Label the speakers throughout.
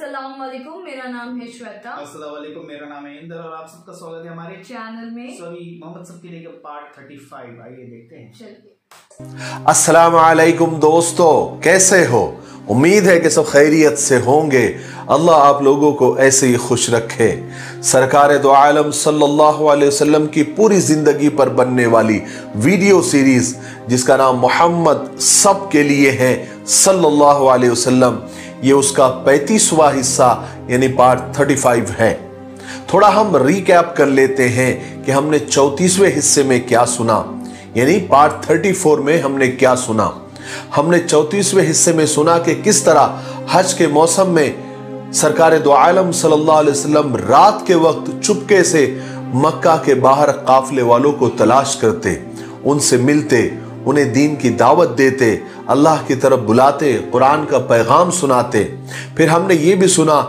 Speaker 1: अस्सलाम वालेकुम, मेरा नाम है श्वेता।
Speaker 2: अस्सलाम वालेकुम, मेरा नाम है इंदर और आप सबका स्वागत है हमारे
Speaker 1: चैनल में।
Speaker 2: सभी मोहम्मद सब के लिए पार्ट 35 आइए देखते हैं।
Speaker 1: चलिए।
Speaker 3: अस्सलाम वालेकुम दोस्तों, कैसे हो? उम्मीद है कि सब खैरियत से होंगे। अल्लाह आप लोगों को ऐसे ही खुश रखे। सरकार दो आलम सल्लल्लाहु अलैहि वसल्लम की पूरी जिंदगी पर बनने वाली वीडियो सीरीज जिसका नाम मोहम्मद सब के लिए है सल्लल्लाहु अलैहि वसल्लम, ये उसका 35वां हिस्सा यानी पार्ट 35 है। थोड़ा हम रिकैप कर लेते हैं कि हमने 34वें हिस्से में क्या सुना, यानी पार्ट 34 में हमने क्या सुना। हमने 34वें हिस्से में सुना कि किस तरह हज के मौसम में सरकार दो आलम सल्लल्लाहु अलैहि वसल्लम रात के वक्त चुपके से मक्का के बाहर काफले वालों को तलाश करते, उनसे मिलते, उन्हें दीन की दावत देते, अल्लाह की तरफ बुलाते, कुरान का पैगाम सुनाते। फिर हमने ये भी सुना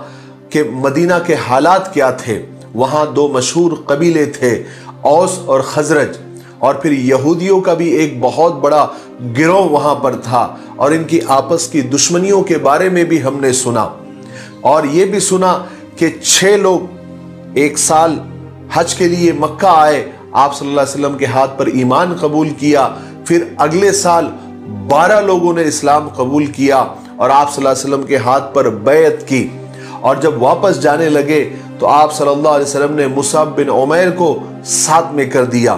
Speaker 3: कि मदीना के हालात क्या थे। वहाँ दो मशहूर कबीले थे, औस और खजरज, और फिर यहूदियों का भी एक बहुत बड़ा गिरोह वहाँ पर था और इनकी आपस की दुश्मनियों के बारे में भी हमने सुना। और ये भी सुना कि 6 लोग एक साल हज के लिए मक्का आए, आप सल्लल्लाहु अलैहि वसल्लम के हाथ पर ईमान कबूल किया। फिर अगले साल 12 लोगों ने इस्लाम कबूल किया और आप सल्लल्लाहु अलैहि वसल्लम के हाथ पर बैत की। और जब वापस जाने लगे तो आप सल्लल्लाहु अलैहि वसल्लम ने मुसअब बिन उमैर को साथ में कर दिया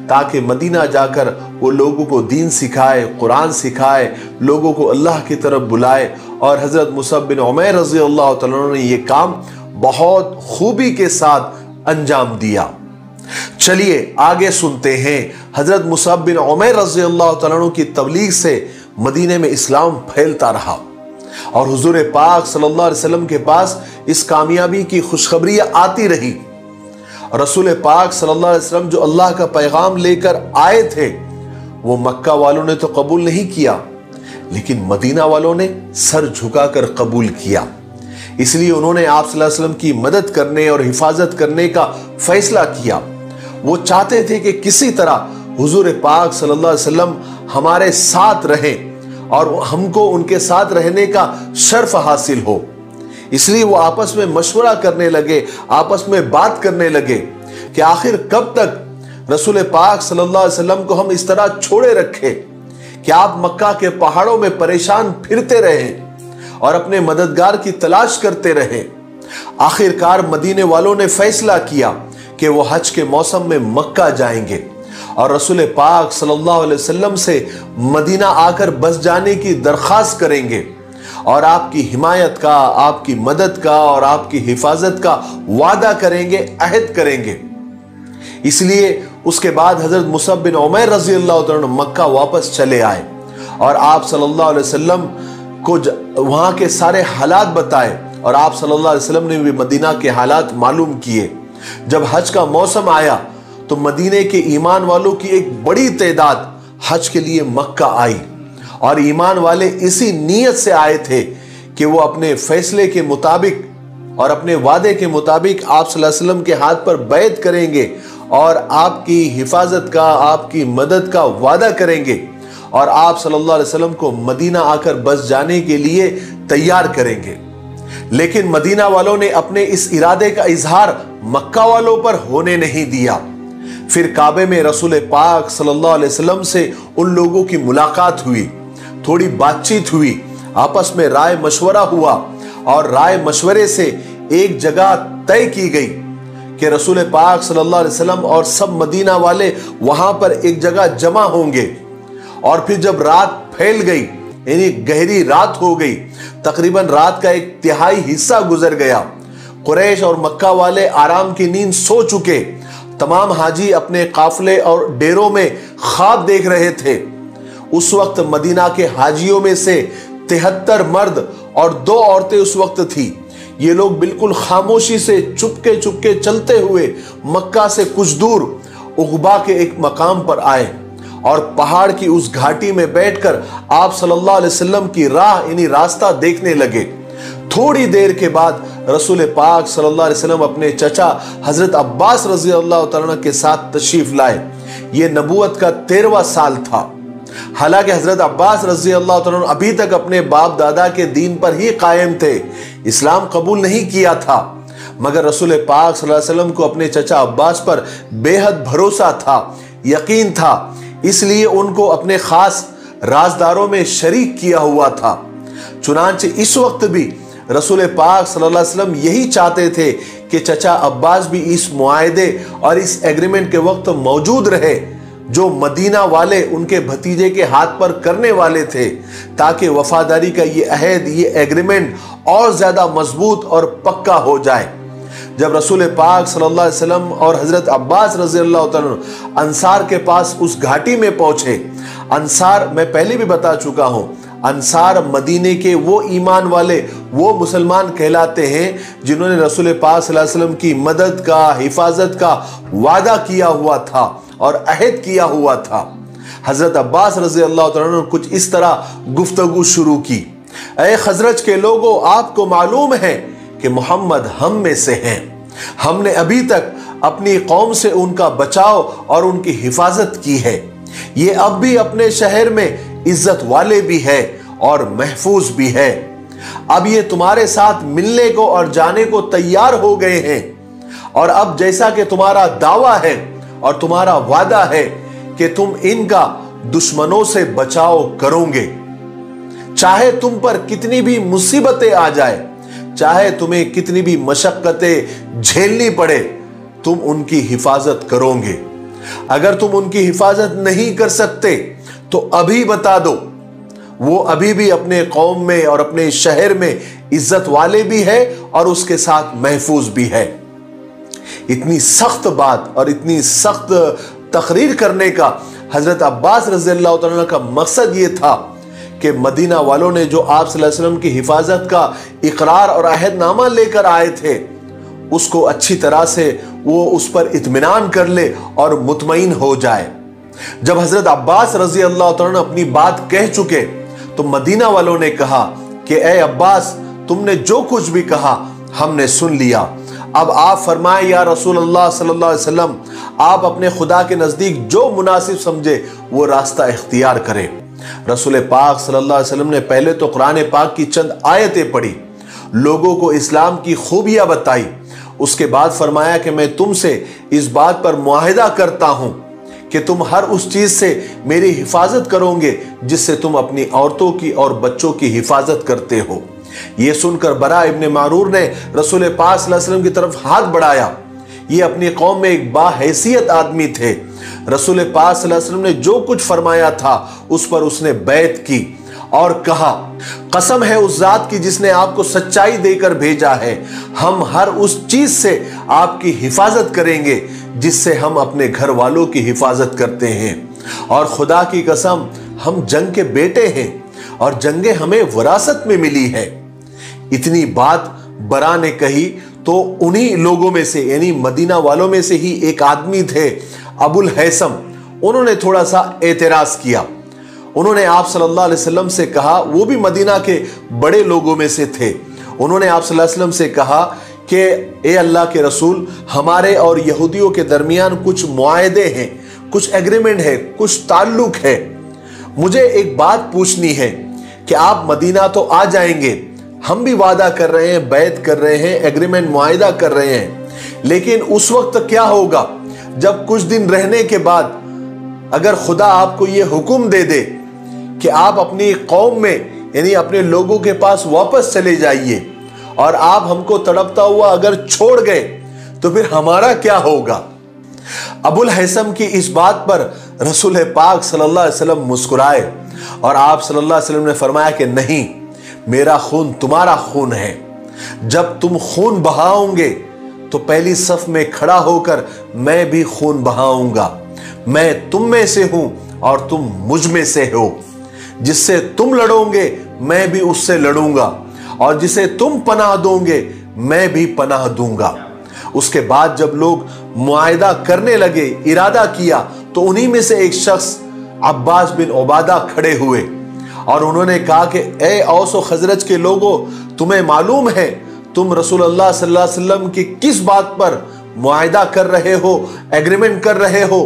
Speaker 3: ताकि मदीना जाकर वो लोगों को दीन सिखाए, कुरान सिखाए, लोगों को अल्लाह की तरफ बुलाए। और हजरत मुसअब बिन उमैर रज़ी अल्लाह तआला अन्हु ने ये काम बहुत खूबी के साथ अंजाम दिया। चलिए आगे सुनते हैं। हजरत मुसअब बिन उमैर रज़ी अल्लाह तआला अन्हु की तबलीग से मदीने में इस्लाम फैलता रहा और हुजूर पाक सल्लल्लाहु अलैहि वसल्लम के पास इस कामयाबी की खुशखबरियां आती रही। रसूल पाक सल्लल्लाहु अलैहि वसल्लम जो अल्लाह का पैगाम लेकर आए थे वो मक्का वालों ने तो कबूल नहीं किया, लेकिन मदीना वालों ने सर झुकाकर कबूल किया। इसलिए उन्होंने आप सल्लल्लाहु अलैहि वसल्लम की मदद करने और हिफाजत करने का फैसला किया। वो चाहते थे कि किसी तरह हुजूर पाक सल्लल्लाहु अलैहि वसल्लम हमारे साथ रहें और हमको उनके साथ रहने का शर्फ हासिल हो। इसलिए वो आपस में मशवरा करने लगे, आपस में बात करने लगे कि आखिर कब तक रसूल पाक सल्लल्लाहु अलैहि वसल्लम को हम इस तरह छोड़े रखें कि आप मक्का के पहाड़ों में परेशान फिरते रहें और अपने मददगार की तलाश करते रहें। आखिरकार मदीने वालों ने फैसला किया कि वो हज के मौसम में मक्का जाएंगे और रसूल पाक सल्लल्लाहु अलैहि वसल्लम से मदीना आकर बस जाने की दरख्वास्त करेंगे और आपकी हिमायत का, आपकी मदद का और आपकी हिफाजत का वादा करेंगे, अहद करेंगे। इसलिए उसके बाद हजरत मुसअब बिन उमैर रज़ी अल्लाह तआला मक्का वापस चले आए और आप सल्लल्लाहु अलैहि वसल्लम को वहां के सारे हालात बताए और आप सल्लल्लाहु अलैहि वसल्लम ने भी मदीना के हालात मालूम किए। जब हज का मौसम आया तो मदीने के ईमान वालों की एक बड़ी तादाद हज के लिए मक्का आई और ईमान वाले इसी नीयत से आए थे कि वो अपने फैसले के मुताबिक और अपने वादे के मुताबिक आप सल्लल्लाहु अलैहि वसल्लम के हाथ पर बैत करेंगे और आपकी हिफाजत का, आपकी मदद का वादा करेंगे और आप सल्लल्लाहु अलैहि वसल्लम को मदीना आकर बस जाने के लिए तैयार करेंगे। लेकिन मदीना वालों ने अपने इस इरादे का इजहार मक्का वालों पर होने नहीं दिया। फिर काबे में रसूल पाक सल्लल्लाहु अलैहि वसल्लम से उन लोगों की मुलाकात हुई, थोड़ी बातचीत हुई, आपस में राय मशवरा हुआ और राय मशवरे से एक जगह तय की गई कि रसूल पाक सल्लल्लाहु अलैहि वसल्लम और सब मदीना वाले वहां पर एक जगह जमा होंगे। और फिर जब रात फैल गई, यानी गहरी रात हो गई, तकरीबन रात का 1/3 हिस्सा गुजर गया, कुरैश और मक्का वाले आराम की नींद सो चुके, तमाम हाजी अपने काफले और डेरों में ख्वाब देख रहे थे। उस वक्त मदीना के हाजियों में से 73 मर्द और 2 औरतें उस वक्त थी। ये लोग बिल्कुल खामोशी से चुपके चुपके चलते हुए मक्का से कुछ दूर उक़बा के एक मकाम पर आए और पहाड़ की उस घाटी में बैठकर आप सल्लल्लाहु अलैहि वसल्लम की राह यानी रास्ता देखने लगे। थोड़ी देर के बाद रसूल पाक सल्लल्लाहु अलैहि वसल्लम अपने चचा हजरत अब्बास रज़ी अल्लाह तआला के साथ तशरीफ लाए। ये नबूवत का 13वां साल था। हालांकि हजरत अब्बास रजी अल्लाह तआला अन्हु अभी तक अपने बाप दादा के दीन पर ही कायम थे, इस्लाम कबूल नहीं किया था, मगर रसूल पाक सल्लल्लाहु अलैहि वसल्लम को अपने चचा अब्बास पर बेहद भरोसा था, यकीन था, इसलिए उनको अपने खास राजदारों में शरीक किया हुआ था। चुनांचे इस वक्त भी रसूल पाक सल्लल्लाहु अलैहि वसल्लम यही चाहते थे कि चचा अब्बास भी इस मुआहदे और इस एग्रीमेंट के वक्त मौजूद रहे जो मदीना वाले उनके भतीजे के हाथ पर करने वाले थे, ताकि वफादारी का ये अहद, ये एग्रीमेंट और ज्यादा मजबूत और पक्का हो जाए। जब रसूल पाक सल्लल्लाहु अलैहि वसल्लम और हजरत अब्बास रजी अल्लाह तआला अन्हु अंसार के पास उस घाटी में पहुंचे, अंसार मैं पहले भी बता चुका हूं, अंसार मदीने के वो ईमान वाले, वो मुसलमान कहलाते हैं जिन्होंने रसूल पाक सल्लल्लाहु अलैहि वसल्लम की मदद का, हिफाजत का वादा किया हुआ था और अहद किया हुआ था। हजरत अब्बास रजी अल्लाह तआला अन्हु कुछ इस तरह गुफ्तगू शुरू की, ऐ खजरज के लोगों, आपको मालूम है कि मोहम्मद हम में से हैं। हमने अभी तक अपनी कौम से उनका बचाव और उनकी हिफाजत की है। ये अब भी अपने शहर में इज्जत वाले भी है और महफूज भी है। अब ये तुम्हारे साथ मिलने को और जाने को तैयार हो गए हैं, और अब जैसा कि तुम्हारा दावा है और तुम्हारा वादा है कि तुम इनका दुश्मनों से बचाव करोगे, चाहे तुम पर कितनी भी मुसीबतें आ जाए, चाहे तुम्हें कितनी भी मशक्कतें झेलनी पड़े, तुम उनकी हिफाजत करोगे। अगर तुम उनकी हिफाजत नहीं कर सकते तो अभी बता दो, वो अभी भी अपने कौम में और अपने शहर में इज्जत वाले भी है और उसके साथ महफूज भी है। इतनी सख्त बात और इतनी सख्त तकरीर करने का हजरत अब्बास रज़ी अल्लाह तआला का मकसद ये था कि मदीना वालों ने जो आप सल्लल्लाहु अलैहि वसल्लम की हिफाजत का इकरार और अहदनामा लेकर आए थे, उसको अच्छी तरह से वो उस पर इत्मीनान कर ले और मुतमईन हो जाए। जब हजरत अब्बास रजी अल्लाह तआला अपनी बात कह चुके तो मदीना वालों ने कहा कि ए अब्बास, तुमने जो कुछ भी कहा हमने सुन लिया, अब आप फरमाएं या रसूल अल्लाह सल्लल्लाहु अलैहि वसल्लम, आप अपने खुदा के नजदीक जो मुनासिब समझे वो रास्ता इख्तियार करें। रसूल पाक सल्लल्लाहु अलैहि वसल्लम ने पहले तो कुरान पाक की चंद आयतें पढ़ी, लोगों को इस्लाम की खूबियां बताई, उसके बाद फरमाया कि मैं तुमसे इस बात पर मुआहिदा करता हूं कि तुम हर उस चीज से मेरी हिफाजत करोगे जिससे तुम अपनी औरतों की और बच्चों की हिफाजत करते हो। यह सुनकर बरा इब्न मारूर ने रसूल पाक सल्लल्लाहु अलैहि वसल्लम की तरफ हाथ बढ़ाया। ये अपनी कौम में एक बाहैसियत आदमी थे। रसूल पाक सल्लल्लाहु अलैहि वसल्लम ने जो कुछ फरमाया था उस पर उसने बैत की और कहा, कसम है उस जात की जिसने आपको सच्चाई देकर भेजा है, हम हर उस चीज से आपकी हिफाजत करेंगे जिससे हम अपने घर वालों की हिफाजत करते हैं, और खुदा की कसम हम जंग के बेटे हैं और जंगे हमें विरासत में मिली है। इतनी बात बरा ने कही तो उन्हीं लोगों में से यानी मदीना वालों में से ही एक आदमी थे अबुल हैसम, उन्होंने थोड़ा सा एतराज किया। उन्होंने आप सल्लल्लाहु अलैहि वसल्लम से कहा, वो भी मदीना के बड़े लोगों में से थे, उन्होंने आप सल्लल्लाहु अलैहि वसल्लम से कहा कि ए अल्लाह के रसूल, हमारे और यहूदियों के दरमियान कुछ मुआहदे हैं, कुछ एग्रीमेंट है, कुछ ताल्लुक है। मुझे एक बात पूछनी है कि आप मदीना तो आ जाएंगे, हम भी वादा कर रहे हैं, बैत कर रहे हैं, एग्रीमेंट मुआहिदा कर रहे हैं, लेकिन उस वक्त क्या होगा जब कुछ दिन रहने के बाद अगर खुदा आपको यह हुक्म दे दे कि आप अपनी कौम में यानी अपने लोगों के पास वापस चले जाइए और आप हमको तड़पता हुआ अगर छोड़ गए तो फिर हमारा क्या होगा। अबुल हैसम की इस बात पर रसूल पाक सल्लल्लाहु अलैहि वसल्लम मुस्कुराए और आप सल्लल्लाहु अलैहि वसल्लम ने फरमाया कि नहीं, मेरा खून तुम्हारा खून है, जब तुम खून बहाओगे तो पहली सफ में खड़ा होकर मैं भी खून बहाऊंगा। मैं तुम में से हूं और तुम मुझ में से हो, जिससे तुम लड़ोगे मैं भी उससे लड़ूंगा और जिसे तुम पनाह दोगे मैं भी पनाह दूंगा। उसके बाद जब लोग मुआहिदा करने लगे, इरादा किया, तो उन्हीं में से एक शख्स अब्बास बिन उबादा खड़े हुए और उन्होंने कहा कि ए औस और खजरज के लोगों, तुम्हें मालूम है तुम रसूलुल्लाह सल्लल्लाहु अलैहि वसल्लम की किस बात पर मुआहिदा कर रहे हो, एग्रीमेंट कर रहे हो।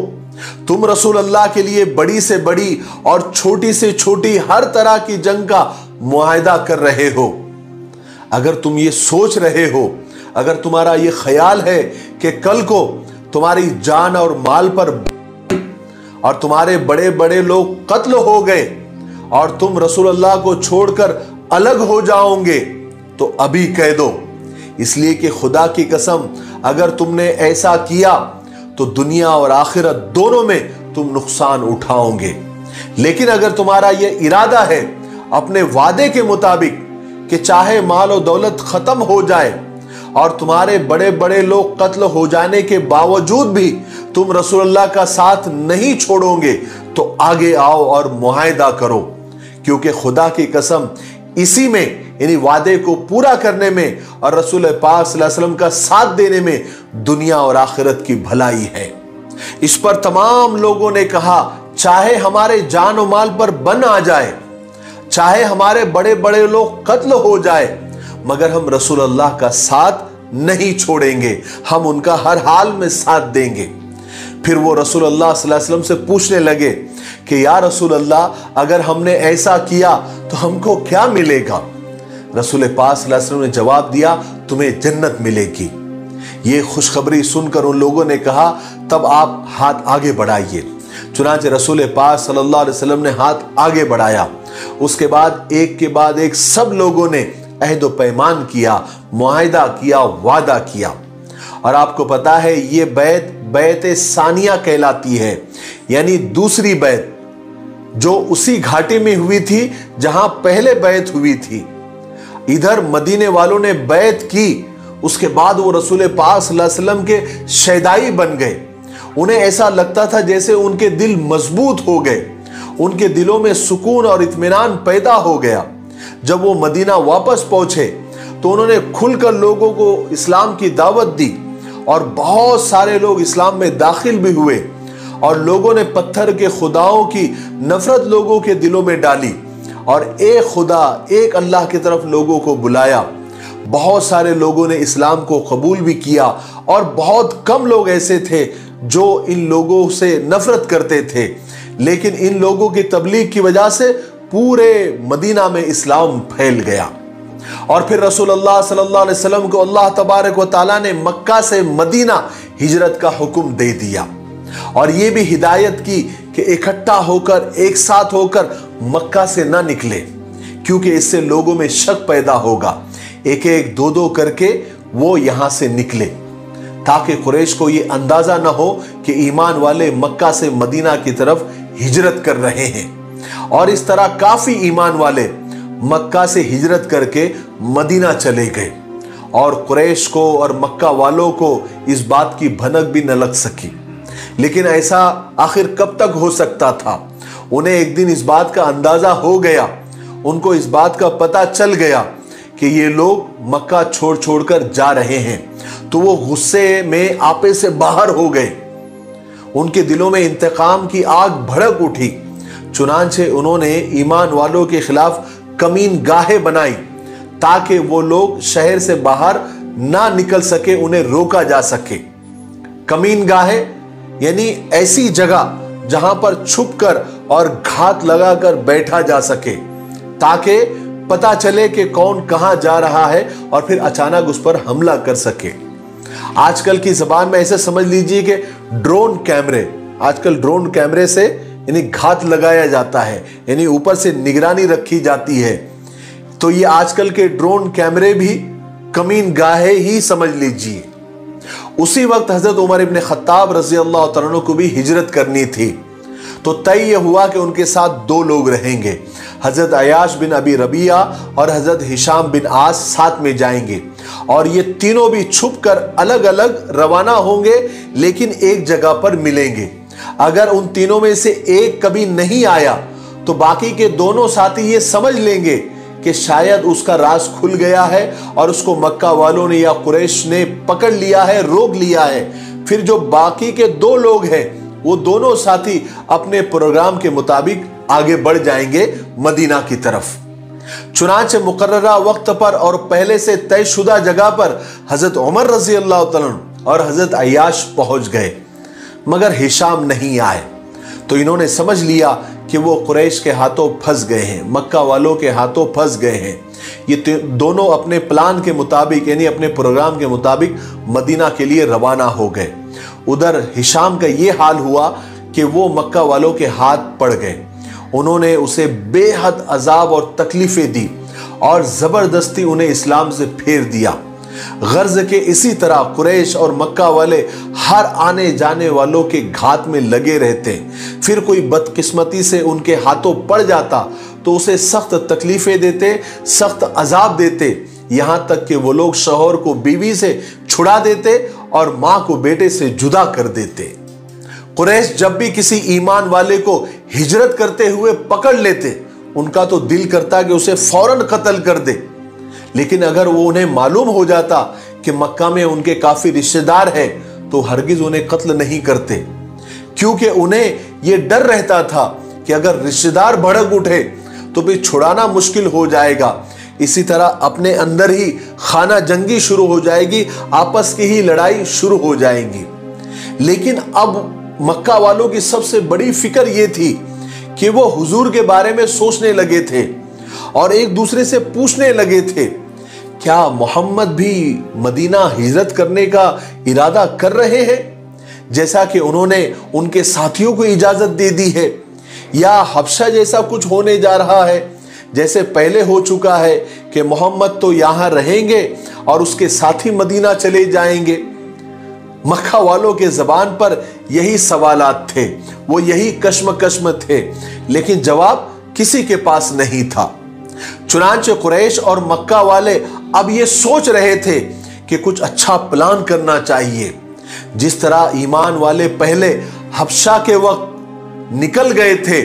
Speaker 3: तुम रसूल अल्लाह के लिए बड़ी से बड़ी और छोटी से छोटी हर तरह की जंग का मुआहिदा कर रहे हो। अगर तुम ये सोच रहे हो, अगर तुम्हारा ये ख्याल है कि कल को तुम्हारी जान और माल पर और तुम्हारे बड़े बड़े लोग कत्ल हो गए और तुम रसूल अल्लाह को छोड़कर अलग हो जाओगे, तो अभी कह दो, इसलिए कि खुदा की कसम अगर तुमने ऐसा किया तो दुनिया और आखिरत दोनों में तुम नुकसान उठाओगे। लेकिन अगर तुम्हारा यह इरादा है अपने वादे के मुताबिक कि चाहे माल और दौलत खत्म हो जाए और तुम्हारे बड़े बड़े लोग कत्ल हो जाने के बावजूद भी तुम रसूलुल्लाह का साथ नहीं छोड़ोगे, तो आगे आओ और मुआहिदा करो, क्योंकि खुदा की कसम इसी में, यानी वादे को पूरा करने में और रसूल पाक सल्लल्लाहु अलैहि वसल्लम का साथ देने में दुनिया और आखिरत की भलाई है। इस पर तमाम लोगों ने कहा, चाहे हमारे जान और माल पर बन आ जाए, चाहे हमारे बड़े बड़े लोग कत्ल हो जाए, मगर हम रसूल अल्लाह का साथ नहीं छोड़ेंगे, हम उनका हर हाल में साथ देंगे। फिर वो रसूल अल्लाह सल्लल्लाहु अलैहि वसल्लम से पूछने लगे कि या रसूल अल्लाह, अगर हमने ऐसा किया तो हमको क्या मिलेगा? रसूल पाक सल्लल्लाहु अलैहि वसल्लम ने जवाब दिया, तुम्हें जन्नत मिलेगी। ये खुशखबरी सुनकर उन लोगों ने कहा, तब आप हाथ आगे बढ़ाइए। चुनांचे रसूल पाक सल्लल्लाहु अलैहि वसल्लम ने हाथ आगे बढ़ाया। उसके बाद एक सब लोगों ने अहद व पैमान किया, मुआहिदा किया, वादा किया। और आपको पता है ये बैत बैत सानिया कहलाती है, यानी दूसरी बैत, जो उसी घाटी में हुई थी जहां पहले बैत हुई थी। इधर मदीने वालों ने बैत की, उसके बाद वो रसूल पाक सल्लल्लाहु अलैहि वसल्लम के शैदाई बन गए। उन्हें ऐसा लगता था जैसे उनके दिल मजबूत हो गए, उनके दिलों में सुकून और इत्मीनान पैदा हो गया। जब वो मदीना वापस पहुंचे तो उन्होंने खुलकर लोगों को इस्लाम की दावत दी और बहुत सारे लोग इस्लाम में दाखिल भी हुए और लोगों ने पत्थर के खुदाओं की नफरत लोगों के दिलों में डाली और एक खुदा, एक अल्लाह की तरफ लोगों को बुलाया। बहुत सारे लोगों ने इस्लाम को कबूल भी किया और बहुत कम लोग ऐसे थे जो इन लोगों से नफरत करते थे, लेकिन इन लोगों की तबलीग की वजह से पूरे मदीना में इस्लाम फैल गया। और फिर रसूलुल्लाह सल्लल्लाहु अलैहि वसल्लम को अल्लाह तबारक व तआला ने मक्का से मदीना हिजरत का हुक्म दे दिया और ये भी हिदायत की कि इकट्ठा होकर, एक साथ होकर मक्का से ना निकले, क्योंकि इससे लोगों में शक पैदा होगा। एक एक दो दो करके वो यहां से निकले ताकि कुरैश को ये अंदाजा ना हो कि ईमान वाले मक्का से मदीना की तरफ हिजरत कर रहे हैं। और इस तरह काफी ईमान वाले मक्का से हिजरत करके मदीना चले गए और कुरैश को और मक्का वालों को इस बात की भनक भी न लग सकी। लेकिन ऐसा आखिर कब तक हो सकता था? उन्हें एक दिन इस बात का अंदाजा हो गया, उनको इस बात का पता चल गया कि ये लोग मक्का छोड़ छोड़कर जा रहे हैं, तो वो गुस्से में आपे से बाहर हो गए। उनके दिलों में इंतकाम की आग भड़क उठी। चुनांचे उन्होंने ईमान वालों के खिलाफ कमीन गाहें बनाई ताकि वो लोग शहर से बाहर ना निकल सके, उन्हें रोका जा सके। कमीन गाहें यानी ऐसी जगह जहां पर छुपकर और घात लगाकर बैठा जा सके ताकि पता चले कि कौन कहां जा रहा है और फिर अचानक उस पर हमला कर सके। आजकल की जबान में ऐसे समझ लीजिए कि ड्रोन कैमरे, आजकल ड्रोन कैमरे से यानी घात लगाया जाता है, यानी ऊपर से निगरानी रखी जाती है। तो ये आजकल के ड्रोन कैमरे भी कमीन गाहे ही समझ लीजिए। उसी वक्त हजरत उमर इब्न खत्ताब रज़ी अल्लाह तआला अन्हु को भी हिजरत करनी थी, तो तय यह हुआ कि उनके साथ दो लोग रहेंगे, हजरत अयाश बिन अबी रबिया और हजरत हिशाम बिन आस साथ में जाएंगे और ये तीनों भी छुपकर अलग अलग रवाना होंगे, लेकिन एक जगह पर मिलेंगे। अगर उन तीनों में से एक कभी नहीं आया तो बाकी के दोनों साथी ये समझ लेंगे कि शायद उसका राज खुल गया है और उसको मक्का वालों ने या कुरैश ने पकड़ लिया है, रोक लिया है। फिर जो बाकी के दो लोग हैं वो दोनों साथी अपने प्रोग्राम के मुताबिक आगे बढ़ जाएंगे मदीना की तरफ। चुनांचे मुकर्ररा वक्त पर और पहले से तयशुदा जगह पर हजरत उमर रजी अल्लाह तआला अन्हु और हजरत अय्याश पहुंच गए। मगर हिशाम नहीं आए। तो इन्होंने समझ लिया कि वो कुरैश के हाथों फंस गए हैं, मक्का वालों के हाथों फंस गए हैं। ये दोनों अपने प्लान के मुताबिक यानी अपने प्रोग्राम के मुताबिक मदीना के लिए रवाना हो गए। उधर हिशाम का ये हाल हुआ कि वो मक्का वालों के हाथ पड़ गए। उन्होंने उसे बेहद अजाब और तकलीफें दी और जबरदस्ती उन्हें इस्लाम से फेर दिया। गर्ज के इसी तरह कुरैश और मक्का वाले हर आने जाने वालों के घात में लगे रहते। फिर कोई बदकिस्मती से उनके हाथों पड़ जाता तो उसे सख्त तकलीफें देते, सख्त अजाब देते, यहां तक कि वो लोग शौहर को बीवी से छुड़ा देते और मां को बेटे से जुदा कर देते। कुरैश जब भी किसी ईमान वाले को हिजरत करते हुए पकड़ लेते, उनका तो दिल करता कि उसे फौरन कत्ल कर दे। लेकिन अगर वो उन्हें मालूम हो जाता कि मक्का में उनके काफी रिश्तेदार हैं, तो हरगिज उन्हें कत्ल नहीं करते, क्योंकि उन्हें यह डर रहता था कि अगर रिश्तेदार भड़क उठे तो भी छुड़ाना मुश्किल हो जाएगा। इसी तरह अपने अंदर ही खाना जंगी शुरू हो जाएगी, आपस की ही लड़ाई शुरू हो जाएगी। लेकिन अब मक्का वालों की सबसे बड़ी फिक्र यह थी कि वो हुजूर के बारे में सोचने लगे थे और एक दूसरे से पूछने लगे थे, क्या मोहम्मद भी मदीना हिजरत करने का इरादा कर रहे हैं, जैसा कि उन्होंने उनके साथियों को इजाजत दे दी है, या हबशा जैसा कुछ होने जा रहा है जैसे पहले हो चुका है कि मोहम्मद तो यहां रहेंगे और उसके साथी मदीना चले जाएंगे। मक्का वालों के जबान पर यही सवालात थे, वो यही कश्मकश में थे, लेकिन जवाब किसी के पास नहीं था। चुनांचे कुरैश और मक्का वाले अब ये सोच रहे थे कि कुछ अच्छा प्लान करना चाहिए। जिस तरह ईमान वाले पहले हबशा के वक्त निकल गए थे,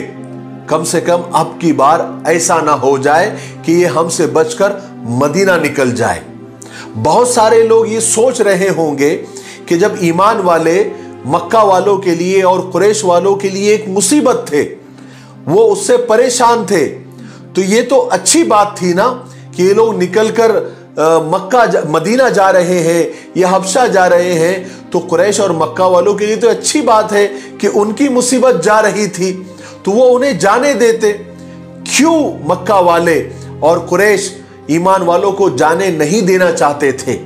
Speaker 3: कम से कम अब की बार ऐसा ना हो जाए कि ये हमसे बचकर मदीना निकल जाए। बहुत सारे लोग ये सोच रहे होंगे कि जब ईमान वाले मक्का वालों के लिए और कुरैश वालों के लिए एक मुसीबत थे, वो उससे परेशान थे, तो ये तो अच्छी बात थी ना कि ये लोग निकलकर मदीना जा रहे हैं या हबशा जा रहे हैं, तो कुरैश और मक्का वालों के लिए तो अच्छी बात है कि उनकी मुसीबत जा रही थी, तो वो उन्हें जाने देते। क्यों मक्का वाले और कुरैश ईमान वालों को जाने नहीं देना चाहते थे?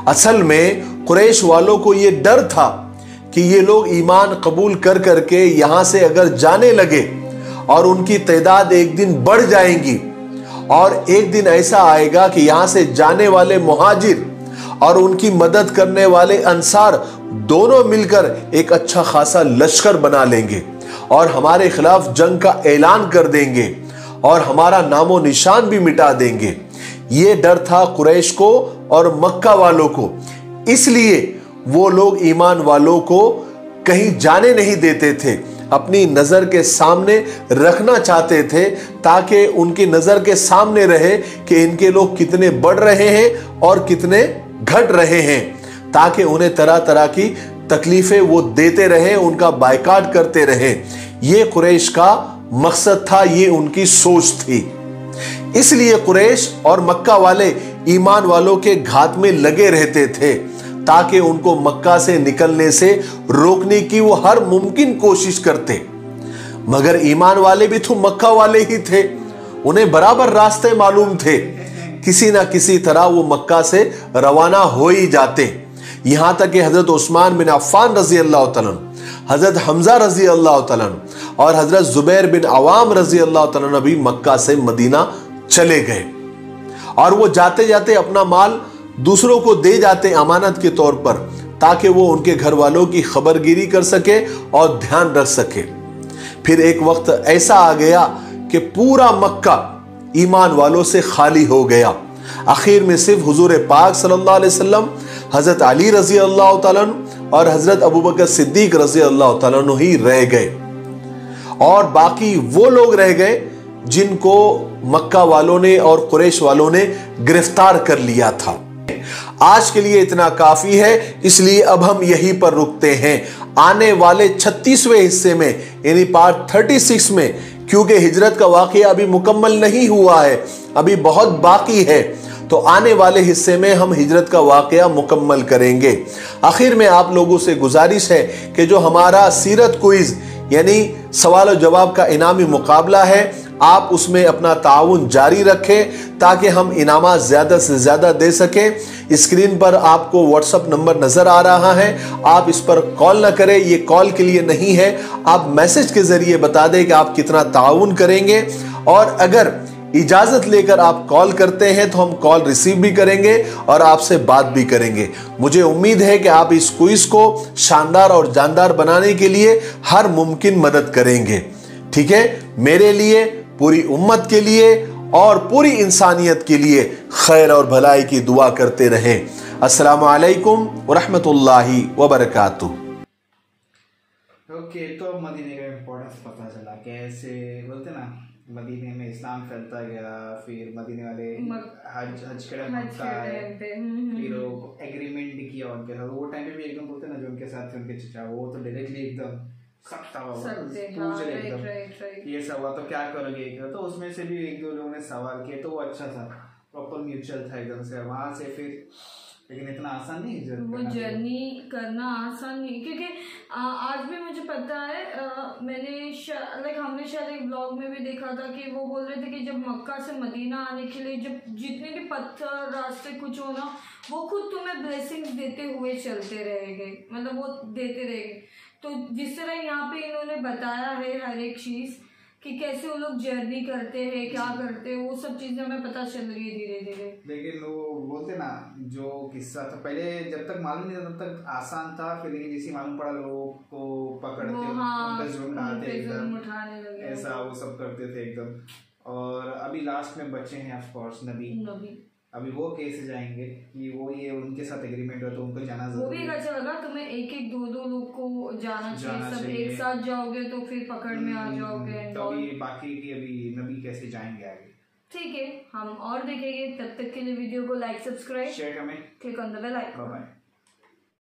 Speaker 3: असल में कुरैश वालों को ये डर था कि ये लोग ईमान कबूल कर करके यहां से अगर जाने लगे और उनकी तादाद एक दिन बढ़ जाएंगी और एक दिन ऐसा आएगा कि यहां से जाने वाले मुहाजिर और उनकी मदद करने वाले अंसार दोनों मिलकर एक अच्छा खासा लश्कर बना लेंगे और हमारे खिलाफ जंग का ऐलान कर देंगे और हमारा नामो निशान भी मिटा देंगे। ये डर था कुरैश को और मक्का वालों को, इसलिए वो लोग ईमान वालों को कहीं जाने नहीं देते थे, अपनी नजर के सामने रखना चाहते थे ताकि उनकी नजर के सामने रहे कि इनके लोग कितने बढ़ रहे हैं और कितने घट रहे हैं, ताकि उन्हें तरह तरह की तकलीफें वो देते रहे, उनका बायकाट करते रहे। ये कुरैश का मकसद था, ये उनकी सोच थी। इसलिए कुरैश और मक्का वाले ईमान वालों के घात में लगे रहते थे ताकि उनको मक्का से निकलने से रोकने की वो हर मुमकिन कोशिश करते। मगर ईमान वाले भी तो मक्का वाले ही थे, उन्हें बराबर रास्ते मालूम थे, किसी ना किसी तरह वो मक्का से रवाना हो ही जाते। यहां तक कि हजरत उस्मान बिन अफ़्फ़ान रजी अल्लाह तआला, हजरत हमजा रजी अल्लाह तआला और हजरत जुबैर बिन अवाम रजी अल्लाह तआला भी मक्का से मदीना चले गए और वो जाते जाते अपना माल दूसरों को दे जाते अमानत के तौर पर, ताकि वो उनके घर वालों की खबरगिरी कर सके और ध्यान रख सके। फिर एक वक्त ऐसा आ गया कि पूरा मक्का ईमान वालों से खाली हो गया। आखिर में सिर्फ हुजूर पाक सल्लल्लाहु अलैहि वसल्लम, हजरत अली रजी अल्लाह तआला और हजरत अबू बकर सिद्दीक रजी अल्लाह तआला ही रह गए और बाकी वो लोग रह गए जिनको मक्का वालों ने और कुरैश वालों ने गिरफ्तार कर लिया था। आज के लिए इतना काफी है, इसलिए अब हम यहीं पर रुकते हैं। आने वाले 36वें हिस्से में यानी पार्ट 36 में, क्योंकि हिजरत का वाकया अभी मुकम्मल नहीं हुआ है, अभी बहुत बाकी है, तो आने वाले हिस्से में हम हिजरत का वाकया मुकम्मल करेंगे। आखिर में आप लोगों से गुजारिश है कि जो हमारा सीरत क्विज यानी सवाल और जवाब का इनामी मुकाबला है, आप उसमें अपना ताउन जारी रखें ताकि हम इनामात ज्यादा से ज्यादा दे सकें। स्क्रीन पर आपको व्हाट्सएप नंबर नजर आ रहा है, आप इस पर कॉल ना करें, ये कॉल के लिए नहीं है। आप मैसेज के जरिए बता दें कि आप कितना ताउन करेंगे, और अगर इजाजत लेकर आप कॉल करते हैं तो हम कॉल रिसीव भी करेंगे और आपसे बात भी करेंगे। मुझे उम्मीद है कि आप इस क्विज को शानदार और जानदार बनाने के लिए हर मुमकिन मदद करेंगे। ठीक है, मेरे लिए, पूरी उम्मत के लिए और पूरी इंसानियत के लिए खैर और भलाई की दुआ करते रहें। अस्सलामु अलैकुम व रहमतुल्लाहि व बरकातुहू।
Speaker 2: ओके, तो मदीने का इम्पोर्टेंस पता चला, कैसे बोलते ना मदीने में इस्लाम फैलता गया, फिर मदीने वाले हज के टाइम फिर वो एग्रीमेंट भी किया उनके साथ। वो टाइम पे भी एकदम बोलते ना जो उनके साथ थे उनके चचा, वो तो डायरेक्टली एकदम सख्त पूछ रहे एकदम ये सब हुआ तो क्या करोगे, तो उसमें से भी एक दो लोगों ने सवाल किए, तो वो अच्छा था, प्रॉपर म्यूचुअल था एकदम से। वहां से फिर लेकिन इतना आसान नहीं
Speaker 1: वो जर्नी करना आसान नहीं, क्योंकि आज भी मुझे पता है, मैंने हमने शायद एक ब्लॉग में भी देखा था कि वो बोल रहे थे कि जब मक्का से मदीना आने के लिए जब जितने भी पत्थर रास्ते कुछ हो ना, वो खुद तुम्हें ब्लेसिंग्स देते हुए चलते रहेंगे, मतलब वो देते रहेंगे। तो जिस तरह यहाँ पे इन्होंने बताया है हर एक चीज़ कि कैसे वो लोग जर्नी करते हैं, क्या करते हैं, वो सब चीजें हमें पता चल रही है धीरे धीरे।
Speaker 2: लेकिन वो बोलते ना जो किस्सा था पहले जब तक मालूम नहीं था तब तक आसान था, फिर लेकिन जैसे मालूम पड़ा लोगों को पकड़ते उनका जुर्म डालते एकदम
Speaker 1: उठाने लगे,
Speaker 2: ऐसा वो सब करते थे एकदम। और अभी लास्ट में बच्चे हैं ऑफ कोर्स नबी, अभी वो कैसे जाएंगे कि वो ये उनके साथ एग्रीमेंट हो तो उनको जाना जरूरी है।
Speaker 1: वो भी अच्छा लगा, तुम्हें एक एक दो दो लोग को जाना चाहिए, सब एक साथ जाओगे तो फिर पकड़ में आ जाओगे।
Speaker 2: तभी बाकी की अभी नबी कैसे जाएंगे आगे,
Speaker 1: ठीक है, हम और देखेंगे। तब तक के लिए वीडियो को like, subscribe,
Speaker 2: share, comment,
Speaker 1: click on the bell icon.
Speaker 2: Bye.